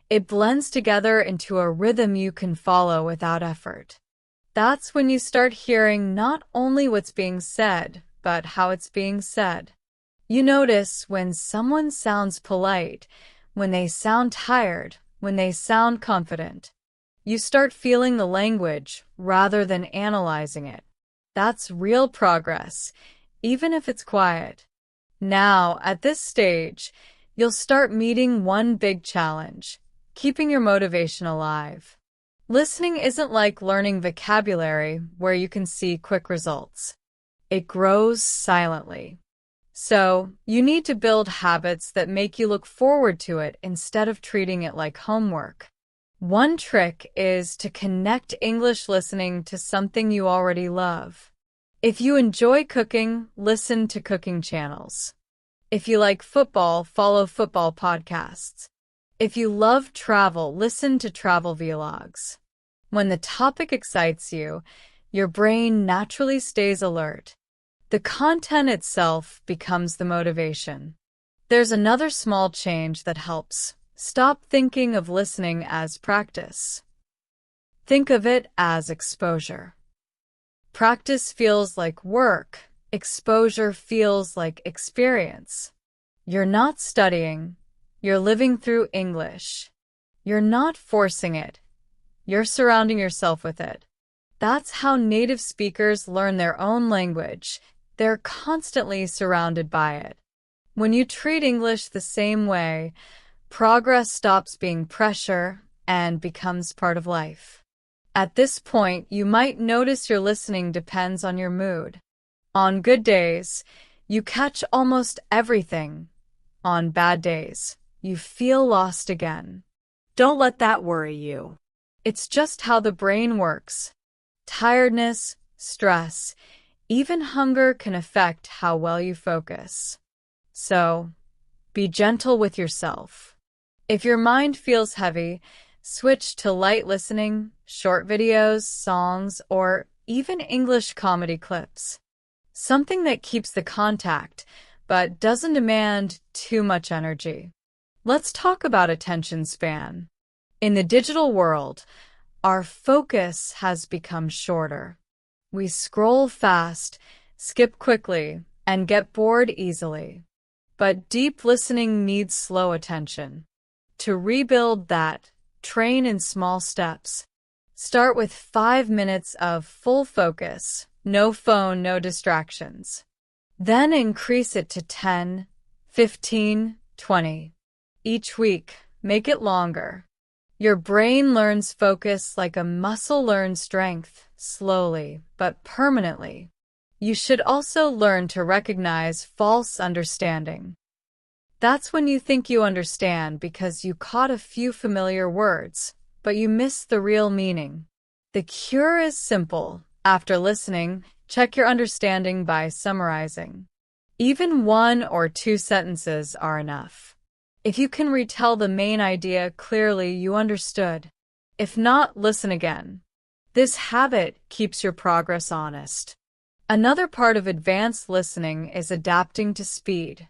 it blends together into a rhythm you can follow without effort. That's when you start hearing not only what's being said, but how it's being said. You notice when someone sounds polite, when they sound tired, when they sound confident. You start feeling the language rather than analyzing it. That's real progress, even if it's quiet. Now, at this stage, you'll start meeting one big challenge, keeping your motivation alive. Listening isn't like learning vocabulary where you can see quick results. It grows silently. So, you need to build habits that make you look forward to it instead of treating it like homework. One trick is to connect English listening to something you already love. If you enjoy cooking, listen to cooking channels. If you like football, follow football podcasts. If you love travel, listen to travel vlogs. When the topic excites you, your brain naturally stays alert. The content itself becomes the motivation. There's another small change that helps. Stop thinking of listening as practice. Think of it as exposure. Practice feels like work. Exposure feels like experience. You're not studying. You're living through English. You're not forcing it. You're surrounding yourself with it. That's how native speakers learn their own language. They're constantly surrounded by it. When you treat English the same way, progress stops being pressure and becomes part of life. At this point, you might notice your listening depends on your mood. On good days, you catch almost everything. On bad days, you feel lost again. Don't let that worry you. It's just how the brain works. Tiredness, stress, even hunger can affect how well you focus. So, be gentle with yourself. If your mind feels heavy, switch to light listening, short videos, songs, or even English comedy clips. Something that keeps the contact, but doesn't demand too much energy. Let's talk about attention span. In the digital world, our focus has become shorter. We scroll fast, skip quickly, and get bored easily. But deep listening needs slow attention. To rebuild that, train in small steps. Start with 5 minutes of full focus, no phone, no distractions. Then increase it to 10, 15, 20. Each week, make it longer. Your brain learns focus like a muscle learns strength, slowly but permanently. You should also learn to recognize false understanding. That's when you think you understand because you caught a few familiar words, but you miss the real meaning. The cure is simple. After listening, check your understanding by summarizing. Even 1 or 2 sentences are enough. If you can retell the main idea clearly, you understood. If not, listen again. This habit keeps your progress honest. Another part of advanced listening is adapting to speed.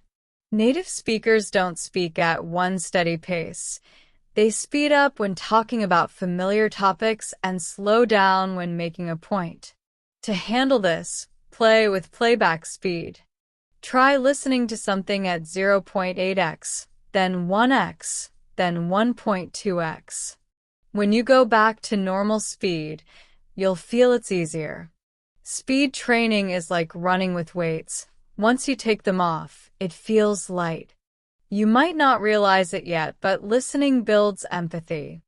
Native speakers don't speak at one steady pace. They speed up when talking about familiar topics and slow down when making a point. To handle this, play with playback speed. Try listening to something at 0.8x, then 1x, then 1.2x. When you go back to normal speed, you'll feel it's easier. Speed training is like running with weights. Once you take them off, it feels light. You might not realize it yet, but listening builds empathy.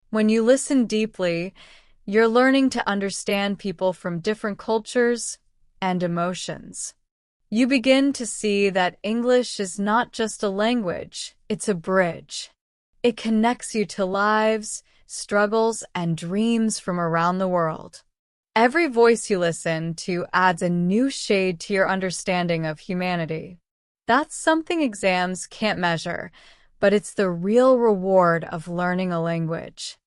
When you listen deeply, you're learning to understand people from different cultures and emotions. You begin to see that English is not just a language, it's a bridge. It connects you to lives, struggles, and dreams from around the world. Every voice you listen to adds a new shade to your understanding of humanity. That's something exams can't measure, but it's the real reward of learning a language.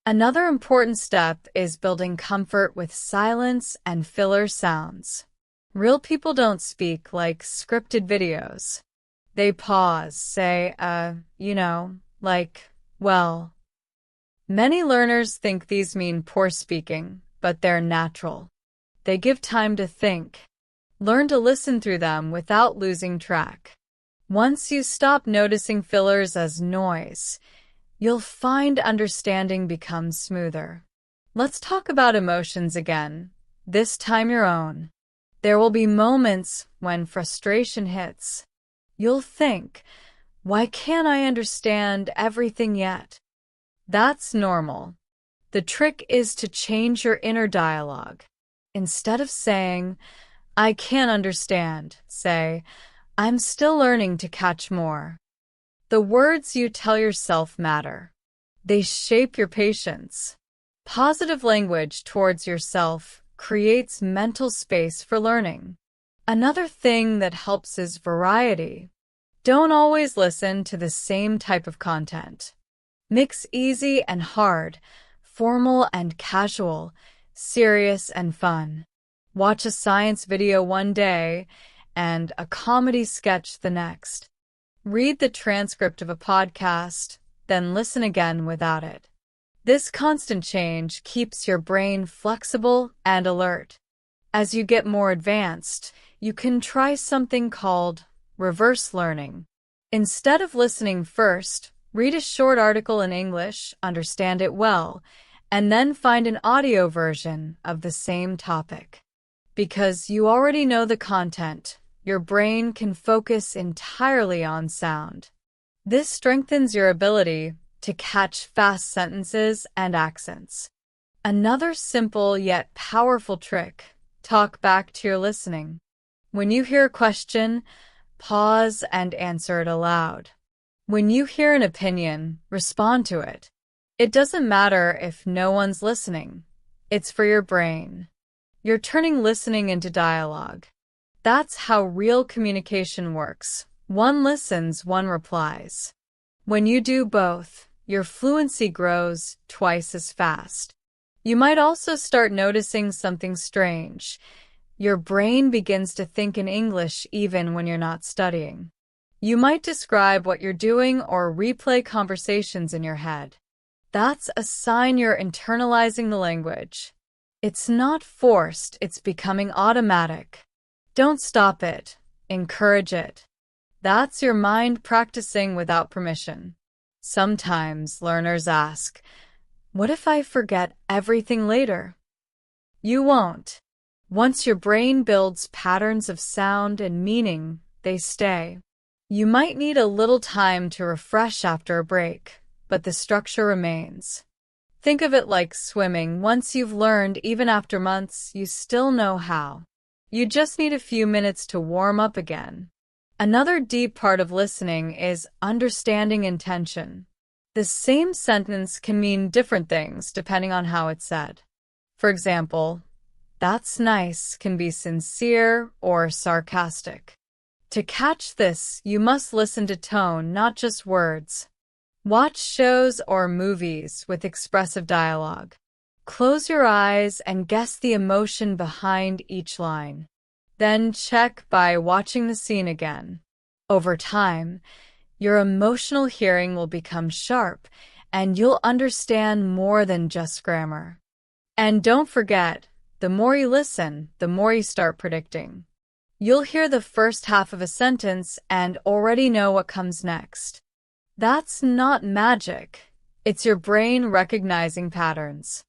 Another important step is building comfort with silence and filler sounds. Real people don't speak like scripted videos. They pause, say, well. Many learners think these mean poor speaking, but they're natural. They give time to think. Learn to listen through them without losing track. Once you stop noticing fillers as noise, you'll find understanding becomes smoother. Let's talk about emotions again, this time your own. There will be moments when frustration hits. You'll think, why can't I understand everything yet? That's normal. The trick is to change your inner dialogue. Instead of saying, I can't understand, say, I'm still learning to catch more. The words you tell yourself matter. They shape your patience. Positive language towards yourself creates mental space for learning. Another thing that helps is variety. Don't always listen to the same type of content. Mix easy and hard, formal and casual, serious and fun. Watch a science video one day and a comedy sketch the next. Read the transcript of a podcast, then listen again without it. This constant change keeps your brain flexible and alert. As you get more advanced, you can try something called reverse learning. Instead of listening first, read a short article in English, understand it well, and then find an audio version of the same topic. Because you already know the content, your brain can focus entirely on sound. This strengthens your ability to catch fast sentences and accents. Another simple yet powerful trick: talk back to your listening. When you hear a question, pause and answer it aloud. When you hear an opinion, respond to it. It doesn't matter if no one's listening. It's for your brain. You're turning listening into dialogue. That's how real communication works. One listens, one replies. When you do both, your fluency grows twice as fast. You might also start noticing something strange. Your brain begins to think in English even when you're not studying. You might describe what you're doing or replay conversations in your head. That's a sign you're internalizing the language. It's not forced, it's becoming automatic. Don't stop it. Encourage it. That's your mind practicing without permission. Sometimes learners ask, "What if I forget everything later?" You won't. Once your brain builds patterns of sound and meaning, they stay. You might need a little time to refresh after a break, but the structure remains. Think of it like swimming. Once you've learned, even after months, you still know how. You just need a few minutes to warm up again. Another deep part of listening is understanding intention. The same sentence can mean different things depending on how it's said. For example, "That's nice" can be sincere or sarcastic. To catch this, you must listen to tone, not just words. Watch shows or movies with expressive dialogue. Close your eyes and guess the emotion behind each line. Then check by watching the scene again. Over time, your emotional hearing will become sharp, and you'll understand more than just grammar. And don't forget, the more you listen, the more you start predicting. You'll hear the first half of a sentence and already know what comes next. That's not magic. It's your brain recognizing patterns.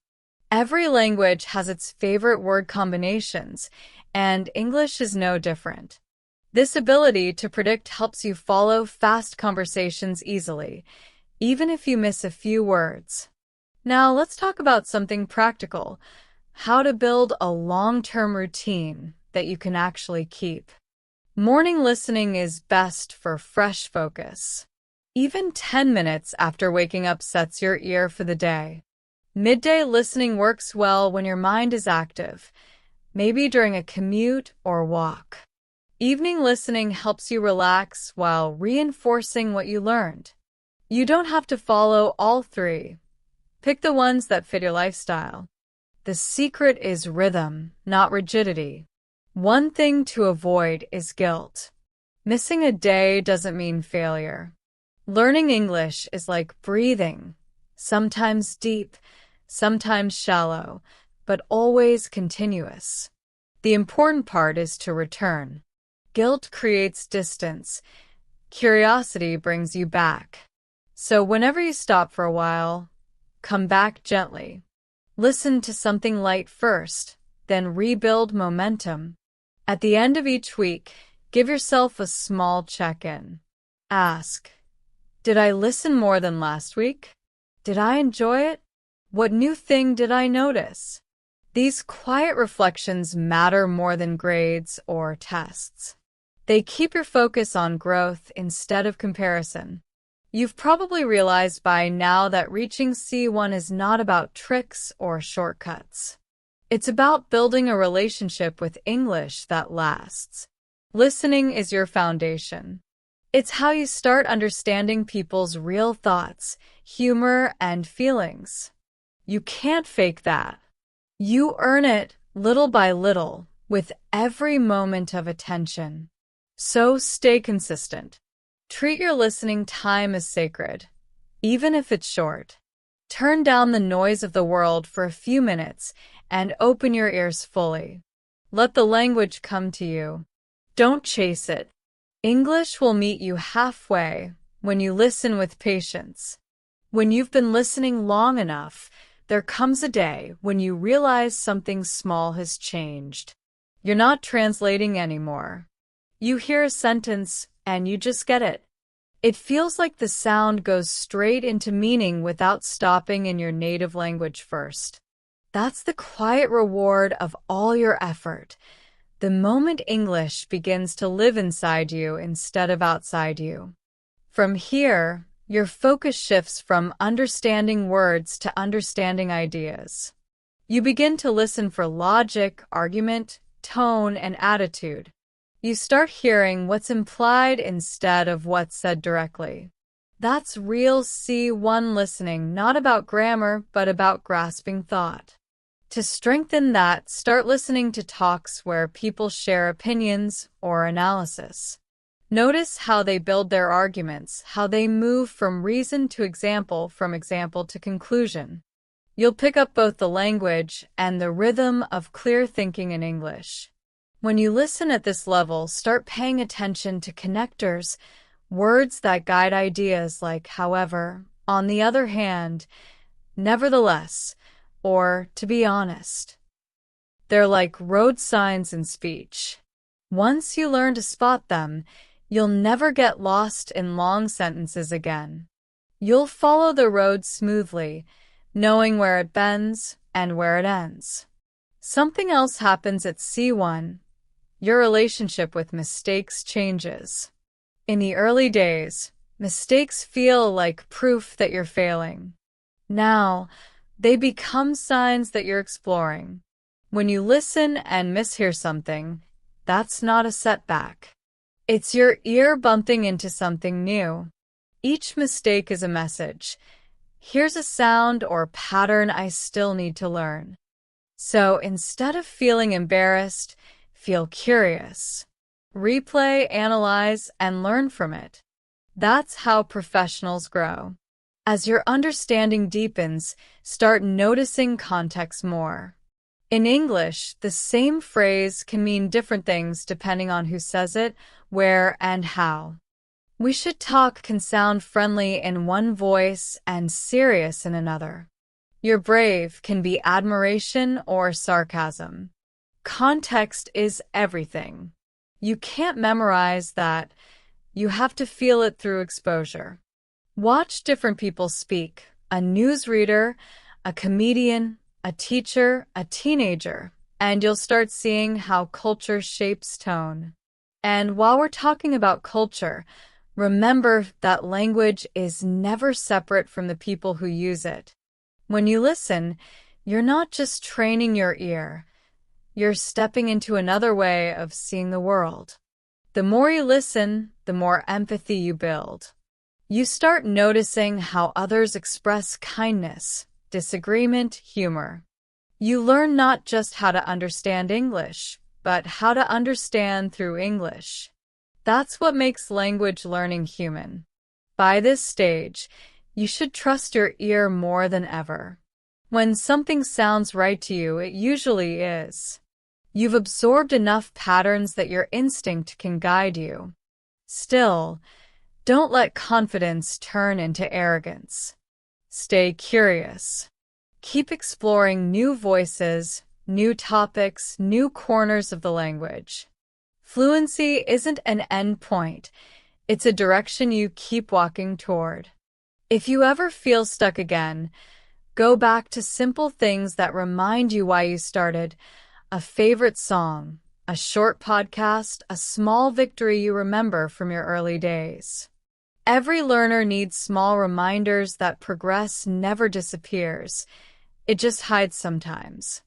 Every language has its favorite word combinations, and English is no different. This ability to predict helps you follow fast conversations easily, even if you miss a few words. Now let's talk about something practical: how to build a long-term routine that you can actually keep. Morning listening is best for fresh focus. Even 10 minutes after waking up sets your ear for the day. Midday listening works well when your mind is active, maybe during a commute or walk. Evening listening helps you relax while reinforcing what you learned. You don't have to follow all three. Pick the ones that fit your lifestyle. The secret is rhythm, not rigidity. One thing to avoid is guilt. Missing a day doesn't mean failure. Learning English is like breathing, sometimes deep, sometimes shallow, but always continuous. The important part is to return. Guilt creates distance. Curiosity brings you back. So whenever you stop for a while, come back gently. Listen to something light first, then rebuild momentum. At the end of each week, give yourself a small check-in. Ask, did I listen more than last week? Did I enjoy it? What new thing did I notice? These quiet reflections matter more than grades or tests. They keep your focus on growth instead of comparison. You've probably realized by now that reaching C1 is not about tricks or shortcuts. It's about building a relationship with English that lasts. Listening is your foundation. It's how you start understanding people's real thoughts, humor, and feelings. You can't fake that. You earn it little by little, with every moment of attention. So stay consistent. Treat your listening time as sacred, even if it's short. Turn down the noise of the world for a few minutes and open your ears fully. Let the language come to you. Don't chase it. English will meet you halfway when you listen with patience. When you've been listening long enough, there comes a day when you realize something small has changed. You're not translating anymore. You hear a sentence and you just get it. It feels like the sound goes straight into meaning without stopping in your native language first. That's the quiet reward of all your effort. The moment English begins to live inside you instead of outside you. From here, your focus shifts from understanding words to understanding ideas. You begin to listen for logic, argument, tone, and attitude. You start hearing what's implied instead of what's said directly. That's real C1 listening, not about grammar, but about grasping thought. To strengthen that, start listening to talks where people share opinions or analysis. Notice how they build their arguments, how they move from reason to example, from example to conclusion. You'll pick up both the language and the rhythm of clear thinking in English. When you listen at this level, start paying attention to connectors, words that guide ideas like however, on the other hand, nevertheless, or to be honest. They're like road signs in speech. Once you learn to spot them, you'll never get lost in long sentences again. You'll follow the road smoothly, knowing where it bends and where it ends. Something else happens at C1. Your relationship with mistakes changes. In the early days, mistakes feel like proof that you're failing. Now, they become signs that you're exploring. When you listen and mishear something, that's not a setback. It's your ear bumping into something new. Each mistake is a message. Here's a sound or pattern I still need to learn. So instead of feeling embarrassed, feel curious. Replay, analyze, and learn from it. That's how professionals grow. As your understanding deepens, start noticing context more. In English, the same phrase can mean different things depending on who says it, where, and how. We should talk can sound friendly in one voice and serious in another. Your brave can be admiration or sarcasm. Context is everything. You can't memorize that. You have to feel it through exposure. Watch different people speak. A newsreader, a comedian, a teacher, a teenager, and you'll start seeing how culture shapes tone. And while we're talking about culture, remember that language is never separate from the people who use it. When you listen, you're not just training your ear. You're stepping into another way of seeing the world. The more you listen, the more empathy you build. You start noticing how others express kindness, disagreement, humor. You learn not just how to understand English, but how to understand through English. That's what makes language learning human. By this stage, you should trust your ear more than ever. When something sounds right to you, it usually is. You've absorbed enough patterns that your instinct can guide you. Still, don't let confidence turn into arrogance. Stay curious. Keep exploring new voices, new topics, new corners of the language. Fluency isn't an end point. It's a direction you keep walking toward. If you ever feel stuck again, go back to simple things that remind you why you started. A favorite song, a short podcast, a small victory you remember from your early days. Every learner needs small reminders that progress never disappears. It just hides sometimes.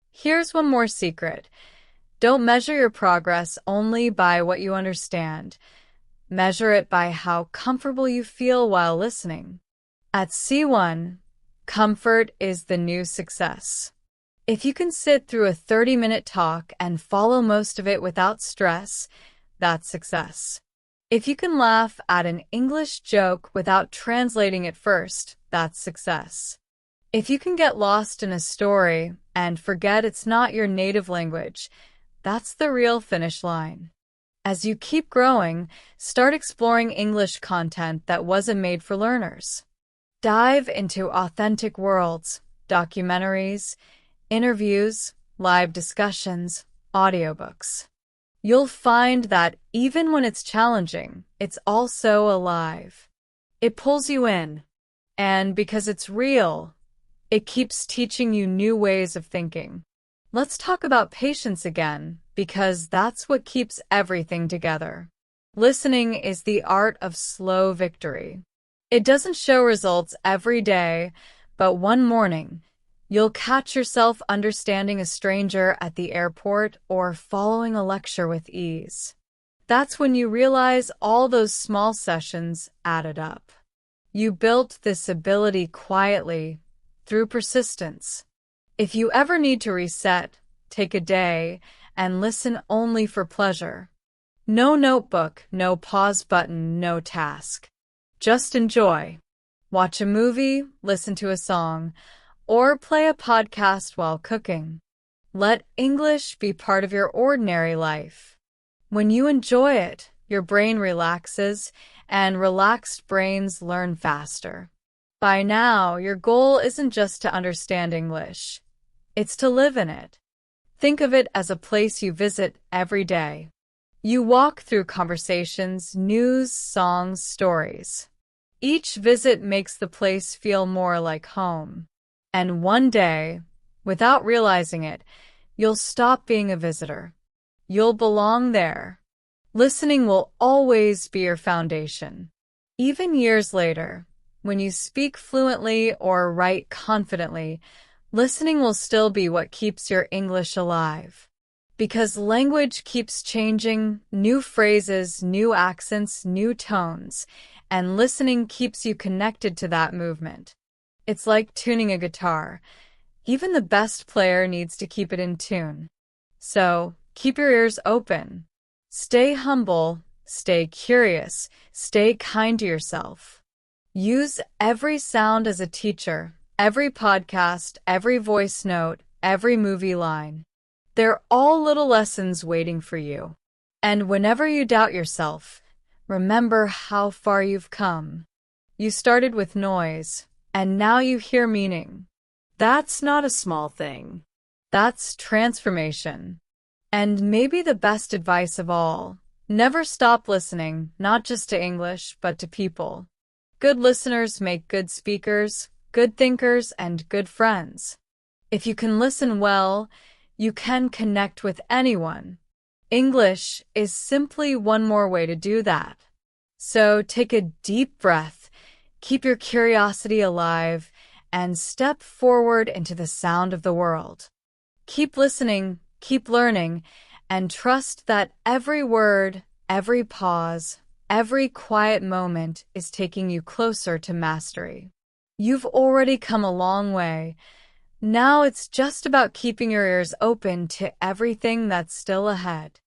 Here's one more secret. Don't measure your progress only by what you understand. Measure it by how comfortable you feel while listening. At C1, comfort is the new success. If you can sit through a 30-minute talk and follow most of it without stress, that's success. If you can laugh at an English joke without translating it first, that's success. If you can get lost in a story and forget it's not your native language, that's the real finish line. As you keep growing, start exploring English content that wasn't made for learners. Dive into authentic worlds, documentaries, interviews, live discussions, audiobooks. You'll find that even when it's challenging, it's also alive. It pulls you in. And because it's real, it keeps teaching you new ways of thinking. Let's talk about patience again, because that's what keeps everything together. Listening is the art of slow victory. It doesn't show results every day, but one morning, you'll catch yourself understanding a stranger at the airport or following a lecture with ease. That's when you realize all those small sessions added up. You built this ability quietly, through persistence. If you ever need to reset, take a day and listen only for pleasure. No notebook, no pause button, no task. Just enjoy. Watch a movie, listen to a song, or play a podcast while cooking. Let English be part of your ordinary life. When you enjoy it, your brain relaxes, and relaxed brains learn faster. By now, your goal isn't just to understand English. It's to live in it. Think of it as a place you visit every day. You walk through conversations, news, songs, stories. Each visit makes the place feel more like home. And one day, without realizing it, you'll stop being a visitor. You'll belong there. Listening will always be your foundation. Even years later, when you speak fluently or write confidently, listening will still be what keeps your English alive. Because language keeps changing, new phrases, new accents, new tones, and listening keeps you connected to that movement. It's like tuning a guitar. Even the best player needs to keep it in tune. So, keep your ears open. Stay humble, stay curious, stay kind to yourself. Use every sound as a teacher, every podcast, every voice note, every movie line. They're all little lessons waiting for you. And whenever you doubt yourself, remember how far you've come. You started with noise, and now you hear meaning. That's not a small thing. That's transformation. And maybe the best advice of all, never stop listening, not just to English, but to people. Good listeners make good speakers, good thinkers, and good friends. If you can listen well, you can connect with anyone. English is simply one more way to do that. So take a deep breath, keep your curiosity alive, and step forward into the sound of the world. Keep listening, keep learning, and trust that every word, every pause, every quiet moment is taking you closer to mastery. You've already come a long way. Now it's just about keeping your ears open to everything that's still ahead.